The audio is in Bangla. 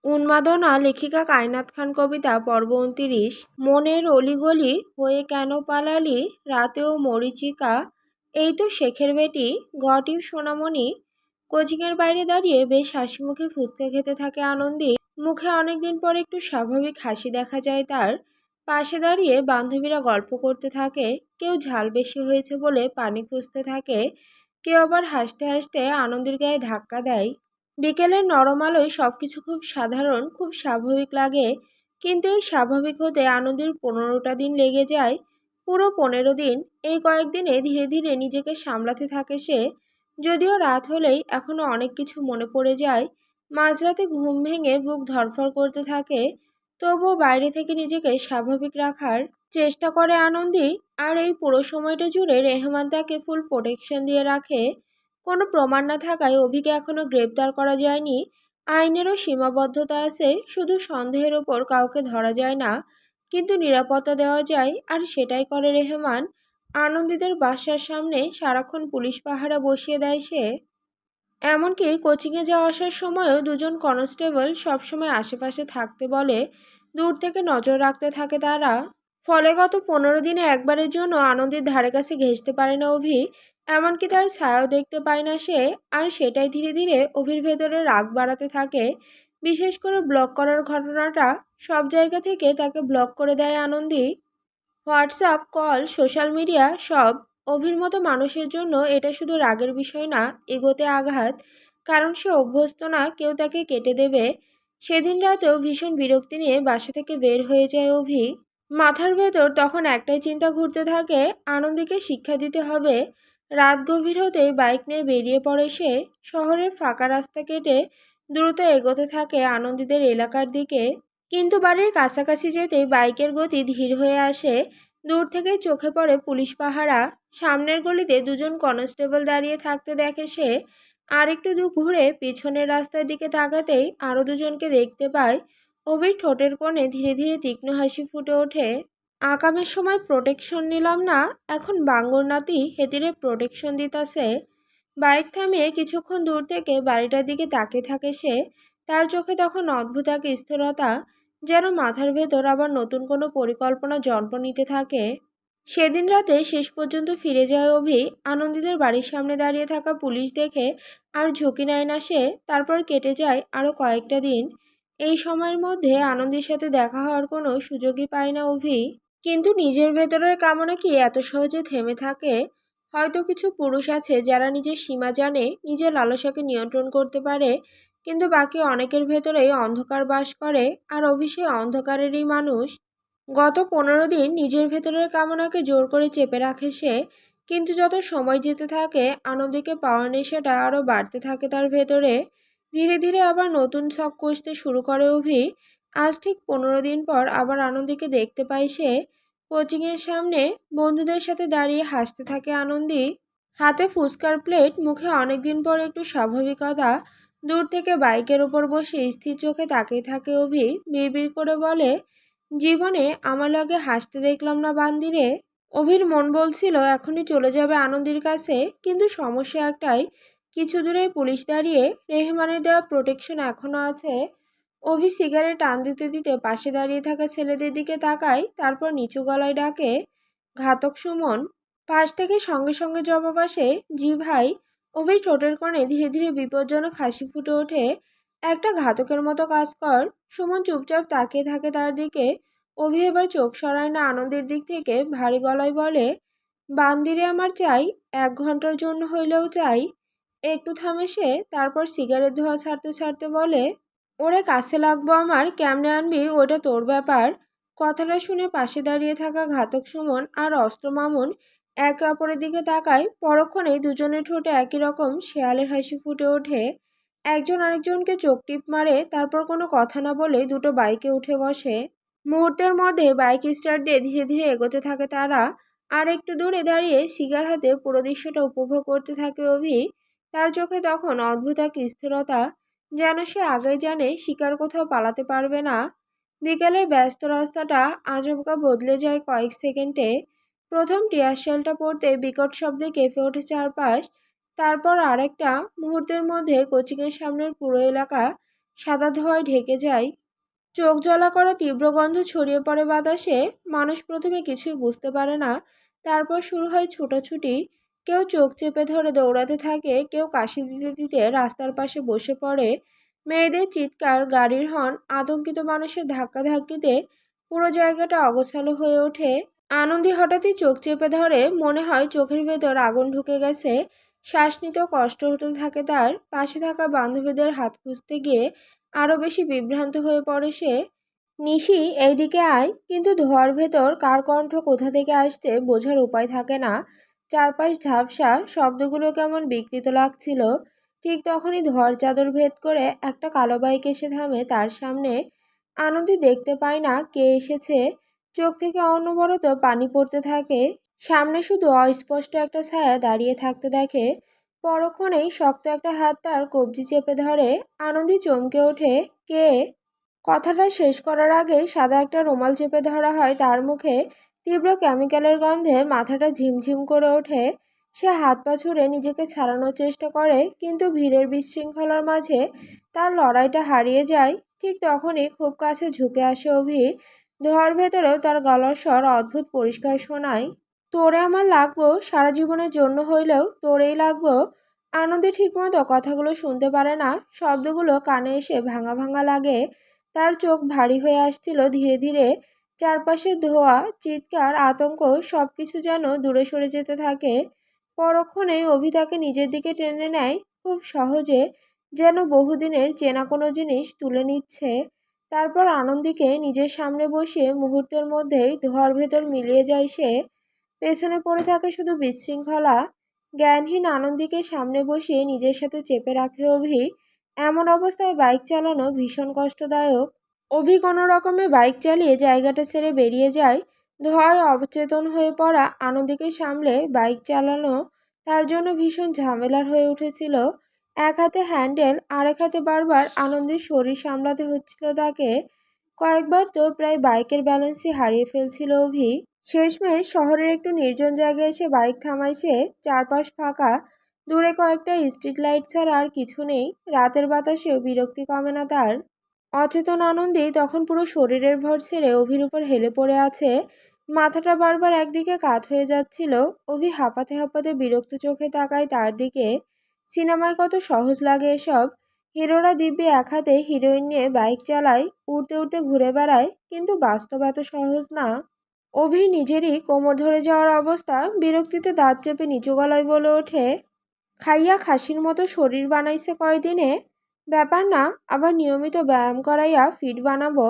উন্মাদনা লেখিকা কায়নাত খান কবিতা পর্ব ২৯। মনের অলিগলি হয়ে কেন পালালি, রাতেও মরীচিকা। এই তো শেখের বেটি, ঘটিও সোনামণি। কোচিংয়ের বাইরে দাঁড়িয়ে বেশ হাসি মুখে ফুচকা খেতে থাকে আনন্দী। মুখে অনেকদিন পর একটু স্বাভাবিক হাসি দেখা যায় তার। পাশে দাঁড়িয়ে বান্ধবীরা গল্প করতে থাকে। কেউ ঝাল বেশি হয়েছে বলে পানি খুঁজতে থাকে, কেউ আবার হাসতে হাসতে আনন্দীর গায়ে ধাক্কা দেয়। বিকেলের নরম আলোয় সবকিছু খুব সাধারণ, খুব স্বাভাবিক লাগে। কিন্তু এই স্বাভাবিক হতে আনন্দের ১৫টা দিন লেগে যায়। পুরো ১৫ দিন। এই কয়েকদিনে ধীরে ধীরে নিজেকে সামলাতে থাকে সে। যদিও রাত হলেই এখনো অনেক কিছু মনে পড়ে যায়। মাঝরাতে ঘুম ভেঙে বুক ধড়ফড় করতে থাকে। তবুও বাইরে থেকে নিজেকে স্বাভাবিক রাখার চেষ্টা করে আনন্দী। আর এই পুরো সময়টা জুড়ে রেহমান তাকে ফুল প্রোটেকশন দিয়ে রাখে। কোনো প্রমাণ না থাকায় অভিকে এখনো গ্রেপ্তার করা যায়নি। আইনেরও সীমাবদ্ধতা আছে, শুধু সন্দেহের ওপর কাউকে ধরা যায় না, কিন্তু নিরাপত্তা দেওয়া যায়, আর সেটাই করে রেহমান। আনন্দীদের বাসার সামনে সারাক্ষণ পুলিশ পাহারা বসিয়ে দেয় সে। এমনকি কোচিংয়ে যাওয়া আসার সময়ও দুজন কনস্টেবল সবসময় আশেপাশে থাকতে বলে। দূর থেকে নজর রাখতে থাকে তারা। ফলে গত ১৫ দিনে একবারের জন্য আনন্দের ধারে কাছে ঘেঁষতে পারে না অভি। এমনকি তার ছায়াও দেখতে পায় না সে। আর সেটাই ধীরে ধীরে অভির ভেতরে রাগ বাড়াতে থাকে। বিশেষ করে ব্লক করার ঘটনাটা। সব জায়গা থেকে তাকে ব্লক করে দেয় Anandi. WhatsApp, call, social media সব। অভির মতো মানুষের জন্য এটা শুধু রাগের বিষয় না, এগোতে আঘাত। কারণ সে অভ্যস্ত না কেউ তাকে কেটে দেবে। সেদিন রাতেও ভীষণ বিরক্তি নিয়ে বাসা থেকে বের হয়ে যায় অভি। মাথার ভেতর তখন একটাই চিন্তা ঘুরতে থাকে, আনন্দীকে শিক্ষা দিতে হবে। রাত গভীর হতেই বাইক নিয়ে বেরিয়ে পড়ে সে। শহরের ফাঁকা রাস্তা কেটে দ্রুত এগোতে থাকে আনন্দীদের এলাকার দিকে। কিন্তু বাড়ির কাছাকাছি যেতেই বাইকের গতি ধীর হয়ে আসে। দূর থেকে চোখে পড়ে পুলিশ পাহারা। সামনের গলিতে দুজন কনস্টেবল দাঁড়িয়ে থাকতে দেখে সে। আর একটু দূর ঘুরে পিছনের রাস্তার দিকে তাকাতেই আরও দুজনকে দেখতে পায়। অভির ঠোঁটের কোণে ধীরে ধীরে তীক্ষ্ণ হাসি ফুটে ওঠে। আকামের সময় প্রোটেকশন নিলাম না, এখন বাঙ্গর নাতি হেতিরে প্রোটেকশন দিতাছে। বাইক থামিয়ে কিছুক্ষণ দূর থেকে বাড়িটার দিকে তাকিয়ে থাকে সে। তার চোখে তখন অদ্ভুত এক স্থিরতা, যেন মাথার ভেতর আবার নতুন কোনো পরিকল্পনা জন্ম নিতে থাকে। সেদিন রাতে শেষ পর্যন্ত ফিরে যায় অভি। আনন্দীদের বাড়ির সামনে দাঁড়িয়ে থাকা পুলিশ দেখে আর ঝুঁকি নেয় না সে। তারপর কেটে যায় আরও কয়েকটা দিন। এই সময়ের মধ্যে আনন্দীর সাথে দেখা হওয়ার কোনো সুযোগই পায় না অভি। কিন্তু নিজের ভেতরের কামনা কি এত সহজে থেমে থাকে? হয়তো কিছু পুরুষ আছে যারা নিজের সীমা জানে, নিজের লালসাকে নিয়ন্ত্রণ করতে পারে, কিন্তু বাকি অনেকের ভেতরেই অন্ধকার বাস করে। আর অভি সেই অন্ধকারেরই মানুষ। গত ১৫ দিন নিজের ভেতরের কামনাকে জোর করে চেপে রাখে সে। কিন্তু যত সময় যেতে থাকে আনন্দীকে পাওয়ার নেশাটা আরও বাড়তে থাকে তার ভেতরে। ধীরে ধীরে আবার নতুন ছক কষতে শুরু করে অভি। আজ ঠিক ১৫ দিন পর আবার আনন্দীকে দেখতে পায় সে। কোচিংয়ের সামনে বন্ধুদের সাথে দাঁড়িয়ে হাসতে থাকে আনন্দী। হাতে ফুচকার প্লেট, মুখে অনেকদিন পর একটু স্বাভাবিকতা। দূর থেকে বাইকের ওপর বসে স্থির চোখে তাকিয়ে থাকে অভি। বিড়বিড় করে বলে, জীবনে আমার লগে হাসতে দেখলাম না বান্দিরে। অভির মন বলছিল এখনই চলে যাবে আনন্দীর কাছে, কিন্তু সমস্যা একটাই, কিছু দূরেই পুলিশ দাঁড়িয়ে। রেহমানের দেওয়া প্রোটেকশন এখনো আছে। অভি সিগারেট টান দিতে দিতে পাশে দাঁড়িয়ে থাকা ছেলেদের দিকে তাকায়, তারপর নিচু গলায় ডাকে, ঘাতক সুমন। পাশ থেকে সঙ্গে সঙ্গে জবাব আসে, জি ভাই। অভির ঠোঁটের কোণে ধীরে ধীরে বিপজ্জনক হাসি ফুটে ওঠে। একটা ঘাতকের মতো কাজ কর। সুমন চুপচাপ তাকিয়ে থাকে তার দিকে। অভি এবার চোখ সরায় না আনন্দের দিক থেকে, ভারী গলায় বলে, বান্দিরে আমার চাই, ১ ঘন্টার জন্য হইলেও চাই। একটু থামে সে, তারপর সিগারেট ধোঁয়া ছাড়তে ছাড়তে বলে, ওরে কাছে লাগবো আমার, কেমনে আনবি ওটা তোর ব্যাপার। কথাটা শুনে পাশে দাঁড়িয়ে থাকা ঘাতক সুমন আর অস্ত্র মামুন একে অপরের দিকে তাকায়। পরক্ষণেই দুজনের ঠোঁটে একই রকম শেয়ালের হাসি ফুটে ওঠে। একজন আরেকজনকে চোখ টিপ মারে, তারপর কোনো কথা না বলে দুটো বাইকে উঠে বসে। মুহূর্তের মধ্যে বাইক স্টার্ট দিয়ে ধীরে ধীরে এগোতে থাকে তারা। আর একটু দূরে দাঁড়িয়ে সিগার হাতে পুরো দৃশ্যটা উপভোগ করতে থাকে অভি। তার চোখে তখন অদ্ভুত এক স্থিরতা, যেন সে আগেই জানে শিকার কোথাও পালাতে পারবে না। বিকেলের ব্যস্ত রাস্তাটা আচমকা বদলে যায় কয়েক সেকেন্ডে। প্রথম টিয়ার শেলটা পড়তে বিকট শব্দে কেঁপে ওঠে চারপাশ। তারপর আরেকটা মুহূর্তের মধ্যে কোচিংয়ের সামনের পুরো এলাকা সাদা ধোঁয়ায় ঢেকে যায়। চোখ জ্বালা করা তীব্র গন্ধ ছড়িয়ে পড়ে বাতাসে। মানুষ প্রথমে কিছুই বুঝতে পারে না, তারপর শুরু হয় ছুটোছুটি। কেউ চোখ চেপে ধরে দৌড়াতে থাকে, কেউ কাশি দিতে দিতে রাস্তার পাশে বসে পড়ে। মেয়েদের চিৎকার, গাড়ির হর্ন, আতঙ্কিত মানুষের ধাক্কাধাক্কিতে পুরো জায়গাটা অগোছালো হয়ে ওঠে। আনন্দী হঠাৎই চোখ চেপে ধরে, মনে হয় চোখের ভেতর আগুন ঢুকে গেছে। শ্বাস নিতেও কষ্ট হতে থাকে তার। পাশে থাকা বান্ধবীদের হাত খুঁজতে গিয়ে আরো বেশি বিভ্রান্ত হয়ে পড়ে সে। নিশি, এইদিকে আয়। কিন্তু ধোঁয়ার ভেতর কার কণ্ঠ কোথা থেকে আসছে বোঝার উপায় থাকে না। চারপাশ ঝাপসা, শব্দগুলো কেমন বিকৃত লাগছিল। ঠিক তখনই ধোঁয়ার চাদর ভেদ করে একটা কালো বাইক এসে থামে তার সামনে। আনন্দী দেখতে পায় না কে এসেছে। চোখ থেকে অনবরত পানি পড়তে থাকে। সামনে শুধু অস্পষ্ট একটা ছায়া দাঁড়িয়ে থাকতে দেখে। পরক্ষণেই শক্ত একটা হাত তার কবজি চেপে ধরে। আনন্দী চমকে ওঠে। কে? কথাটা শেষ করার আগেই সাদা একটা রুমাল চেপে ধরা হয় তার মুখে। তীব্র কেমিক্যালের গন্ধে মাথাটা ঝিমঝিম করে ওঠে। সে হাত পা ছুড়ে নিজেকে ছাড়ানোর চেষ্টা করে, কিন্তু ভিড়ের বিশৃঙ্খলার মাঝে তার লড়াইটা হারিয়ে যায়। ঠিক তখনই খুব কাছে ঝুঁকে আসে অভি। ধোয়ার ভেতরেও তার গলার স্বর অদ্ভুত পরিষ্কার শোনায়। তোরে আমার লাগবো, সারা জীবনের জন্য হইলেও তোরেই লাগবো। আনন্দে ঠিকমতো কথাগুলো শুনতে পারে না, শব্দগুলো কানে এসে ভাঙা ভাঙা লাগে। তার চোখ ভারী হয়ে আসছিল ধীরে ধীরে। চারপাশে ধোঁয়া, চিৎকার, আতঙ্ক সবকিছু যেন দূরে সরে যেতে থাকে। পরক্ষণেই অভি তাকে নিজের দিকে টেনে নেয়, খুব সহজে, যেন বহুদিনের চেনা কোনো জিনিস তুলে নিচ্ছে। তারপর আনন্দীকে নিজের সামনে বসিয়ে মুহূর্তের মধ্যেই ধোঁয়ার ভেতর মিলিয়ে যায় সে। পেছনে পড়ে থাকে শুধু বিশৃঙ্খলা। জ্ঞানহীন আনন্দীকে সামনে বসিয়ে নিজের সাথে চেপে রাখে অভি। এমন অবস্থায় বাইক চালানো ভীষণ কষ্টদায়ক। অভি কোনো রকমে বাইক চালিয়ে জায়গাটা ছেড়ে বেরিয়ে যায়। ধোঁয়ায় অচেতন হয়ে পড়া আনন্দীকে সামলে বাইক চালানো তার জন্য ভীষণ ঝামেলার হয়ে উঠেছিল। এক হাতে হ্যান্ডেল, আরেক হাতে বারবার আনন্দের শরীর সামলাতে হচ্ছিল তাকে। কয়েকবার তো প্রায় বাইকের ব্যালেন্সই হারিয়ে ফেলছিল অভি। শেষমেশ শহরের একটু নির্জন জায়গায় এসে বাইক থামাইছে। চারপাশ ফাঁকা, দূরে কয়েকটা স্ট্রিট লাইট ছাড়া আর কিছু নেই। রাতের বাতাসেও বিরক্তি কমে না তার। অচেতন আনন্দী তখন পুরো শরীরের ভর ছেড়ে অভির উপর হেলে পড়ে আছে। মাথাটা বারবার একদিকে কাত হয়ে যাচ্ছিল। অভি হাঁপাতে হাঁপাতে বিরক্ত চোখে তাকায় তার দিকে। সিনেমায় কত সহজ লাগে এসব। হিরোরা দিব্যি এক হাতে হিরোইন নিয়ে বাইক চালায়, উড়তে উড়তে ঘুরে বেড়ায়, কিন্তু বাস্তব এত সহজ না। অভির নিজেরই কোমর ধরে যাওয়ার অবস্থা। বিরক্তিতে দাঁত চেপে নিচু গলায় বলে ওঠে, খাইয়া খাসির মতো শরীর বানাইছে কয়দিনে। ব্যাপার না, আবার নিয়মিত ব্যায়াম করাইয়া ফিট বানাবো।